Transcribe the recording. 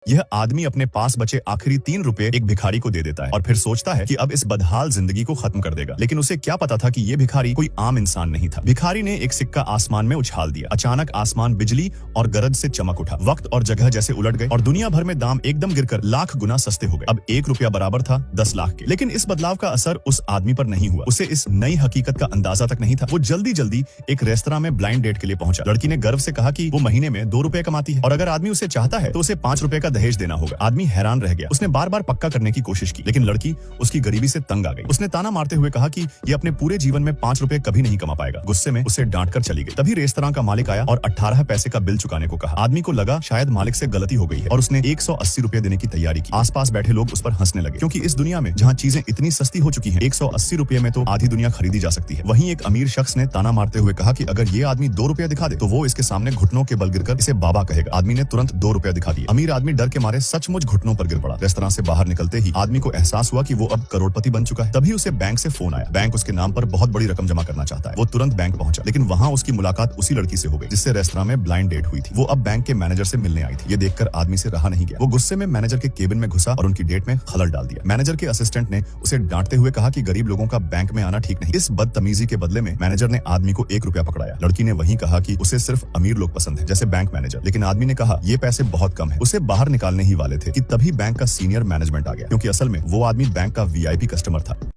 यह आदमी अपने पास बचे आखिरी 3 रुपए एक भिखारी को दे देता है और फिर सोचता है कि अब इस बदहाल जिंदगी को खत्म कर देगा। लेकिन उसे क्या पता था कि यह भिखारी कोई आम इंसान नहीं था। भिखारी ने एक सिक्का आसमान में उछाल दिया। अचानक आसमान बिजली और गरज से चमक उठा। वक्त और जगह जैसे उलट गए और दुनिया भर में दाम एकदम गिरकर लाख गुना सस्ते हो गए। अब 1 रुपया बराबर था 10 लाख के। लेकिन इस बदलाव का असर उस आदमी पर नहीं हुआ। उसे इस नई हकीकत का अंदाजा तक नहीं था। वो जल्दी जल्दी एक रेस्तरां में ब्लाइंड डेट के लिए पहुंचा। लड़की ने गर्व से कहा कि वो महीने में 2 रुपए कमाती है और अगर आदमी उसे चाहता है तो उसे 5 रुपए का दहेज देना होगा। आदमी हैरान रह गया। उसने बार बार पक्का करने की कोशिश की, लेकिन लड़की उसकी गरीबी से तंग आ गई। उसने ताना मारते हुए कहा कि ये अपने पूरे जीवन में 5 रुपए कभी नहीं कमा पाएगा। गुस्से में उसे डांट कर चली गई। तभी रेस्तरां का मालिक आया और 18 पैसे का बिल चुकाने को कहा। आदमी को लगा शायद मालिक से गलती हो गई है और उसने 180 रुपए देने की तैयारी की। आसपास बैठे लोग उस पर हंसने लगे, क्योंकि इस दुनिया में जहाँ चीजें इतनी सस्ती हो चुकी हैं, 180 रुपए में तो आधी दुनिया खरीदी जा सकती है। वहीं एक अमीर शख्स ने ताना मारते हुए कहा कि अगर ये आदमी 2 रुपया दिखा दे तो वो इसके सामने घुटनों के बल गिरकर इसे बाबा कहेगा। आदमी ने तुरंत 2 रुपया दिखा दिया। अमीर आदमी डर के मारे सचमुच घुटनों पर गिर पड़ा। रेस्तरां से बाहर निकलते ही आदमी को एहसास हुआ कि वो अब करोड़पति बन चुका है। तभी उसे बैंक से फोन आया। बैंक उसके नाम पर बहुत बड़ी रकम जमा करना चाहता है। वो तुरंत बैंक पहुंचा, लेकिन वहां उसकी मुलाकात उसी लड़की से हो गई जिससे रेस्तरां में ब्लाइंड डेट हुई थी। वो अब बैंक के मैनेजर से मिलने आई थी। ये देखकर आदमी से रहा नहीं गया। वो गुस्से में मैनेजर के केबिन में घुसा और उनकी डेट में खलल डाल दिया। मैनेजर के असिस्टेंट ने उसे डांटते हुए कहा कि गरीब लोगों का बैंक में आना ठीक नहीं। इस बदतमीजी के बदले में मैनेजर ने आदमी को 1 रुपया पकड़ाया। लड़की ने वहीं कहा कि उसे सिर्फ अमीर लोग पसंद है, जैसे बैंक मैनेजर। लेकिन आदमी ने कहा ये पैसे बहुत कम है। उसे बाहर निकालने ही वाले थे कि तभी बैंक का सीनियर मैनेजमेंट आ गया, क्योंकि असल में वो आदमी बैंक का वीआईपी कस्टमर था।